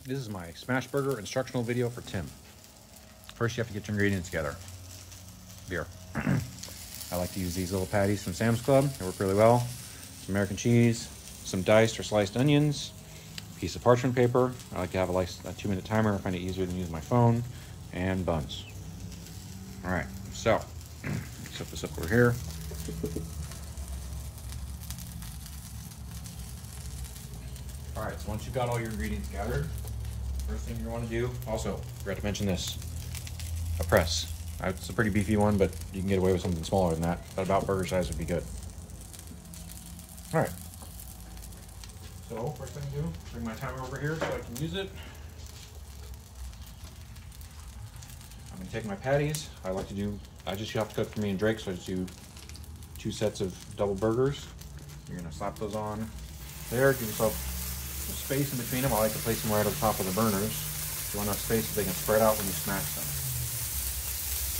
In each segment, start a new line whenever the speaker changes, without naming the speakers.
This is my smash burger instructional video for Tim. First, you have to get your ingredients together. Beer. I like to use these little patties from Sam's Club. They work really well. Some American cheese, some diced or sliced onions, a piece of parchment paper. I like to have a 2-minute timer. I find it easier than using my phone, and buns. All right, so set this up over here. All right, so once you've got all your ingredients gathered, first thing you want to do, also, forgot to mention this, a press. It's a pretty beefy one, but you can get away with something smaller than that. But about burger size would be good. All right. So first thing I do, bring my timer over here so I can use it. I'm gonna take my patties. I just have to cook for me and Drake, so I just do 2 sets of double burgers. You're gonna slap those on there. Give yourself some space in between them. I like to place them right on top of the burners. You want enough space so they can spread out when you smash them.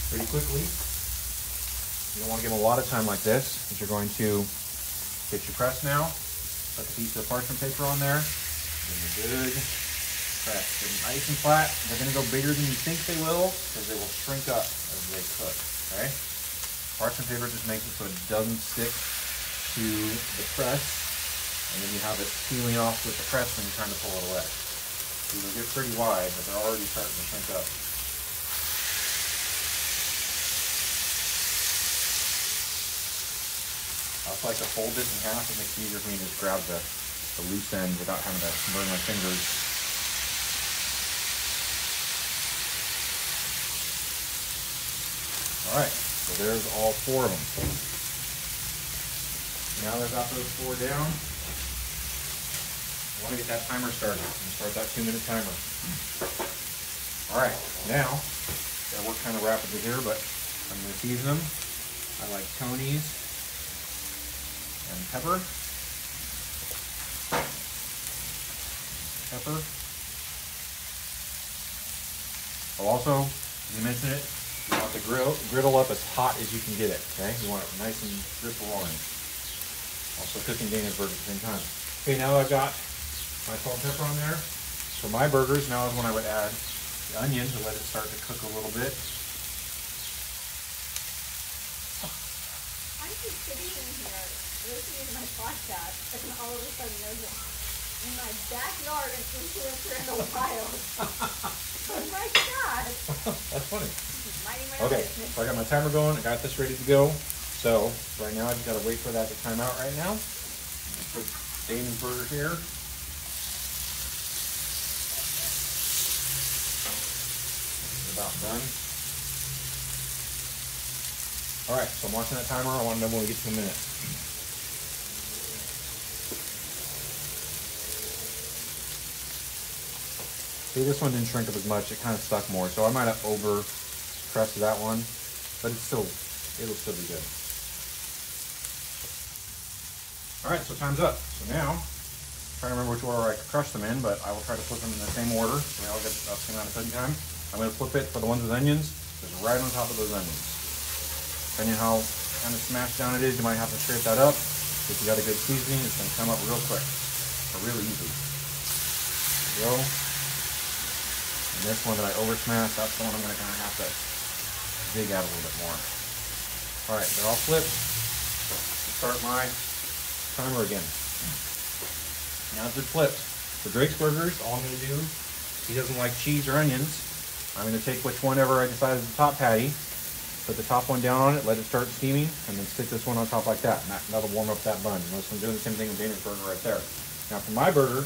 Pretty quickly. You don't want to give them a lot of time like this, because you're going to get your press now. Put the piece of parchment paper on there. Give them a good press. Get them nice and flat. They're going to go bigger than you think they will, because they will shrink up as they cook. Okay? Parchment paper just makes it so it doesn't stick to the press, and then you have it peeling off with the press when you're trying to pull it away. So they'll get pretty wide, but they're already starting to shrink up. I also like to fold this in half. It makes it easier for me to just grab the loose end without having to burn my fingers. All right, so there's all 4 of them. Now that I've got those 4 down, I want to get that timer started. I'm going to start that 2-minute timer. All right, now, gotta work kind of rapidly here, but I'm going to season them. I like Tony's and pepper. I'll also, you mentioned it, you want the griddle up as hot as you can get it, okay? You want it nice and ripple roaring. Also cooking Dana's burger at the same time. Okay, now I've got my salt and pepper on there. For my burgers, now is when I would add the onions to let it start to cook a little bit.
I'm just sitting in here listening to my podcast, and all of a sudden there's in my backyard an influencer in the wild. Oh my god!
That's funny.
Okay,
so I got my timer going. I got this ready to go. So right now I just gotta wait for that to time out right now. Put Damon's burger here. It's about done. All right, so I'm watching that timer. I want to know when we get to a minute. See, this one didn't shrink up as much. It kind of stuck more, so I might have over pressed that one, but it'll still be good. All right, so time's up. So now, I'm trying to remember which order I could crush them in, but I will try to flip them in the same order, so they all get up at the same time. I'm going to flip it for the ones with onions, just right on top of those onions. Depending on how kind of smashed down it is, you might have to scrape that up. If you got a good seasoning, it's going to come up real quick, or really easy. There we go. And this one that I over smashed, that's the one I'm going to kind of have to dig out a little bit more. All right, they're all flipped. Let's start my timer again. Now it's flipped. For Drake's burgers, all I'm going to do, he doesn't like cheese or onions. I'm going to take whichever I decide is the top patty, put the top one down on it, let it start steaming, and then stick this one on top like that. And that'll warm up that bun. Notice I'm doing the same thing with Dana's burger right there. Now for my burger,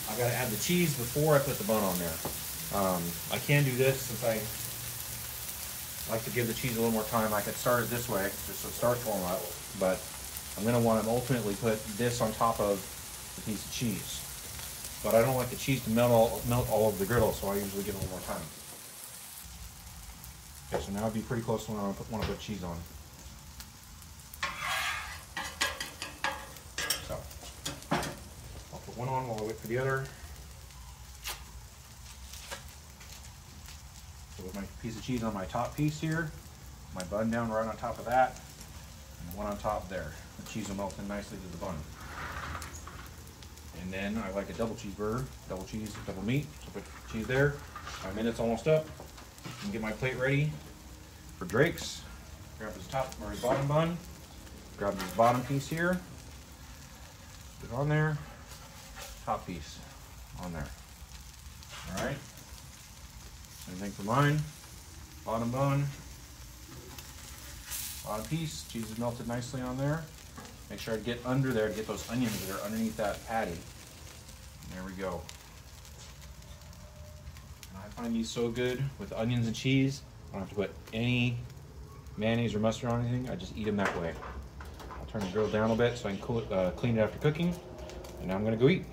I've got to add the cheese before I put the bun on there. I can do this since I like to give the cheese a little more time. I could start it this way, just so it starts warm up, but I'm going to want to ultimately put this on top of the piece of cheese. But I don't like the cheese to melt all over the griddle, so I usually give it a little more time. Okay, so now I'd be pretty close to when I want to put cheese on. So, I'll put one on while I wait for the other. So with my piece of cheese on my top piece here, my bun down right on top of that, and the one on top there. The cheese will melt in nicely to the bun. And then I like a double cheeseburger, double cheese, double meat. So put cheese there. My minute's almost up. And get my plate ready for Drake's. Grab his top or his bottom bun. Grab this bottom piece here. Put it on there. Top piece on there. All right. Same thing for mine. Bottom bun. Bottom piece. Cheese is melted nicely on there. Make sure I get under there to get those onions that are underneath that patty. And there we go. And I find these so good with onions and cheese. I don't have to put any mayonnaise or mustard on anything. I just eat them that way. I'll turn the grill down a bit so I can clean it after cooking. And now I'm gonna go eat.